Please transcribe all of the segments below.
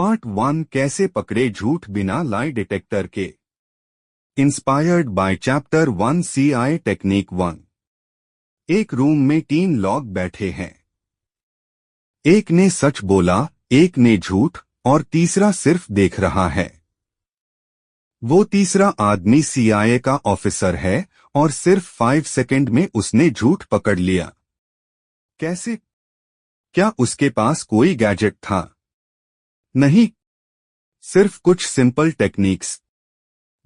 Part 1 कैसे पकड़े झूठ बिना लाई डिटेक्टर के। Inspired by chapter 1 CIA technique 1। एक रूम में 3 लोग बैठे हैं। एक ने सच बोला, एक ने झूठ और तीसरा सिर्फ देख रहा है। वो तीसरा आदमी CIA का ऑफिसर है और सिर्फ 5 सेकंड में उसने झूठ पकड़ लिया। कैसे? क्या उसके पास कोई गैजेट था? नहीं, सिर्फ कुछ सिंपल टेक्निक्स।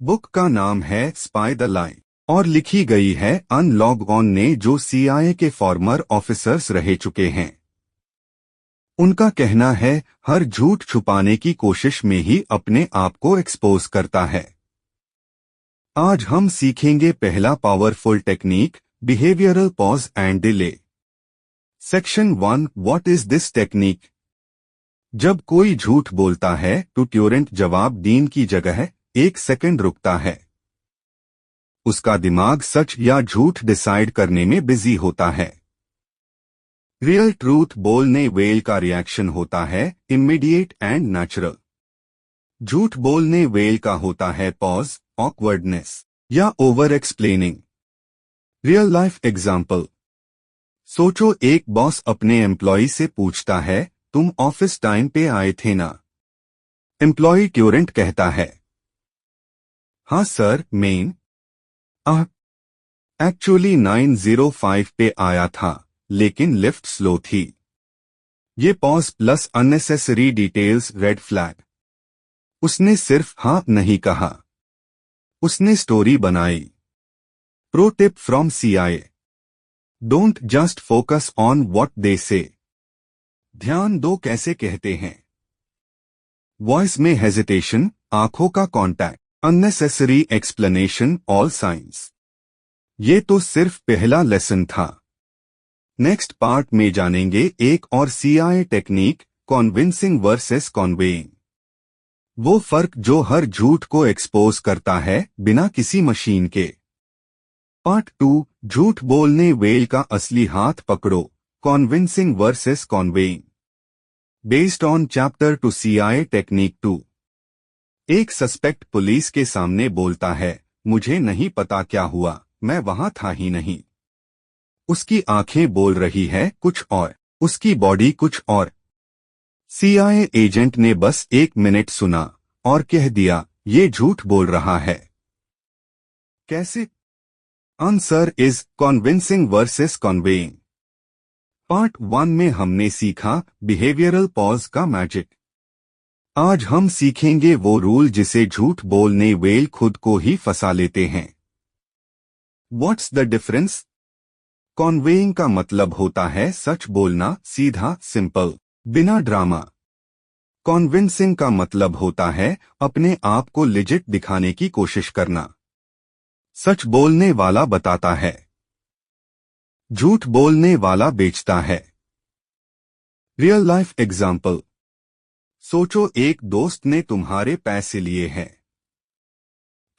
बुक का नाम है स्पाई द लाई और लिखी गई है अन लॉग-ऑन ने, जो CIA के फॉर्मर ऑफिसर्स रह चुके हैं। उनका कहना है हर झूठ छुपाने की कोशिश में ही अपने आप को एक्सपोज करता है। आज हम सीखेंगे पहला powerful technique, behavioural pause and delay. Section 1 what is this technique. जब कोई झूठ बोलता है तो ट्यूरेंट जवाब डीन की जगह 1 सेकंड रुकता है। उसका दिमाग सच या झूठ डिसाइड करने में बिजी होता है। रियल ट्रूथ बोलने वेल का रिएक्शन होता है इमीडिएट एंड नेचुरल। झूठ बोलने वेल का होता है पॉज, ऑकवर्डनेस या over explaining. Real life example. सोचो, एक बॉस अपने एम्प्लॉय से पूछता है, तुम ऑफिस टाइम पे आए थे ना? एम्प्लॉय ट्यूरेंट कहता है, हाँ सर, एक्चुअली 9:05 पे आया था, लेकिन लिफ्ट स्लो थी। ये pause plus unnecessary details red flag. उसने सिर्फ हाँ नहीं कहा, उसने स्टोरी बनाई। Pro tip from CIA। Don't just focus on what they से। ध्यान दो कैसे कहते हैं। वॉइस में हेजिटेशन, आंखों का contact, unnecessary explanation, all science. ये तो सिर्फ पहला लेसन था। नेक्स्ट पार्ट में जानेंगे एक और CIA टेक्निक, कॉन्विंसिंग वर्सेस कॉन्वेइंग। वो फर्क जो हर झूठ को एक्सपोज करता है बिना किसी मशीन के। पार्ट 2 झूठ बोलने वेल का असली हाथ पकड़ो, convincing versus conveying. Based on chapter 2 CIA technique 2। एक सस्पेक्ट पुलिस के सामने बोलता है, मुझे नहीं पता क्या हुआ, मैं वहां था ही नहीं। उसकी आंखें बोल रही है कुछ और, उसकी बॉडी कुछ और। CIA एजेंट ने बस 1 मिनट सुना और कह दिया, ये झूठ बोल रहा है। कैसे? Answer is convincing versus conveying. Part 1 में हमने सीखा बिहेवियरल पॉज का मैजिक। आज हम सीखेंगे वो रूल जिसे झूठ बोलने वेल खुद को ही फंसा लेते हैं। What's the difference? कॉन्वेइंग का मतलब होता है सच बोलना, सीधा, सिंपल, बिना ड्रामा। कॉन्विंसिंग का मतलब होता है अपने आप को लिजिट दिखाने की कोशिश करना। सच बोलने वाला बताता है, झूठ बोलने वाला बेचता है। Real life example. सोचो, एक दोस्त ने तुम्हारे पैसे लिए हैं।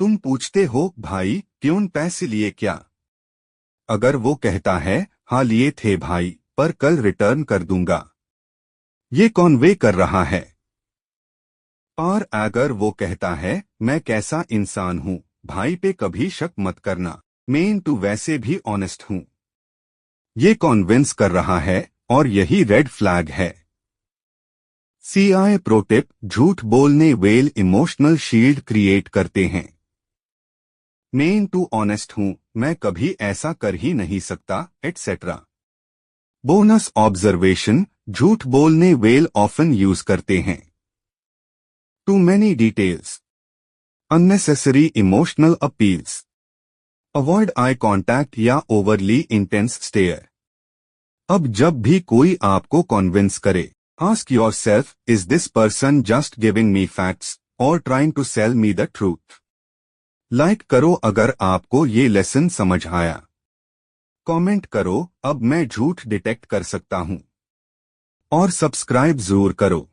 तुम पूछते हो, भाई क्यों पैसे लिए क्या? अगर वो कहता है, हाँ लिए थे भाई, पर कल रिटर्न कर दूंगा, ये कॉन्वे कर रहा है। और अगर वो कहता है, मैं कैसा इंसान हूँ, भाई पे कभी शक मत करना, मैं तो वैसे भी ऑनेस्ट हूँ, ये कॉन्विंस कर रहा है और यही रेड फ्लैग है। CIA प्रो टिप, झूठ बोलने वेल इमोशनल शील्ड क्रिएट करते हैं। मैं टू ऑनेस्ट हूं, मैं कभी ऐसा कर ही नहीं सकता, एटसेट्रा। बोनस ऑब्जर्वेशन, झूठ बोलने वेल ऑफन यूज करते हैं। Too many details, unnecessary emotional appeals, avoid eye contact या ओवरली इंटेंस स्टेयर। अब जब भी कोई आपको कॉन्विंस करे, ask yourself, is this person just giving me facts और trying to sell me the truth. Like करो अगर आपको ये लेसन समझ आया। कमेंट करो, अब मैं झूठ डिटेक्ट कर सकता हूं। और सब्सक्राइब जरूर करो।